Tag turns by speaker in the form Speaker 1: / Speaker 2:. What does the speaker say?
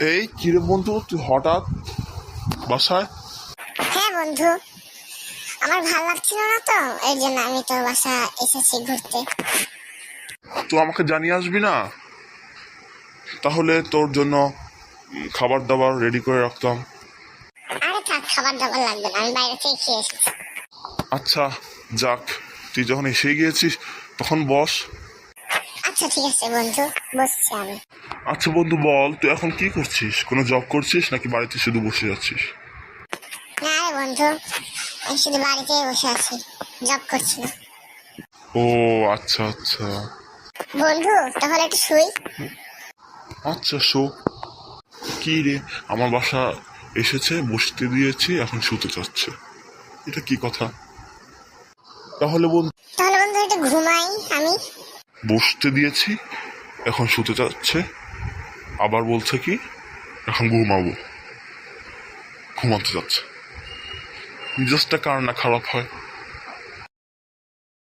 Speaker 1: এই কিরে বন্ধু, তুই হঠাৎ বাসায়?
Speaker 2: হ্যাঁ বন্ধু, আমার ভালো লাগছিল না তো, এর জন্য আমি তোর বাসা এসেছি ঘুরতে।
Speaker 1: তুই আমাকে জানিয়ে আসবি না? তাহলে তোর জন্য খাবার দাবার রেডি করে রাখতাম।
Speaker 2: আরে থাক, খাবার দাবার লাগবে না, আমি বাইরে থেকে খেয়ে এসেছি।
Speaker 1: আচ্ছা, যাক, তুই যখন এসে গিয়েছিস তখন বস।
Speaker 2: আচ্ছা ঠিক আছে বন্ধু, বসছি আমি।
Speaker 1: আচ্ছা বন্ধু, বল তুই এখন কি করছিস? কোনো জব করছিস নাকি বাড়িতে শুধু বসে যাচ্ছিস?
Speaker 2: না রে বন্ধু, আমি শুধু বাড়িতেই বসে আছি, জব করছি না।
Speaker 1: ও আচ্ছা আচ্ছা।
Speaker 2: বন্ধু তাহলে একটু শুই।
Speaker 1: আচ্ছা শো। কি রে, আমার বাসা এসেছে, বসতে দিয়েছি, এখন শুতে চাচ্ছে, এটা কি কথা? তাহলে বন্ধু,
Speaker 2: তাহলে বন্ধু একটু ঘুমাই আমি।
Speaker 1: বসতে দিয়েছি, এখন শুতে চাচ্ছে, আবার বলছে কি এখন ঘুমাবো, ঘুমাতে যাচ্ছে। মেজাজটা কার না খারাপ হয়?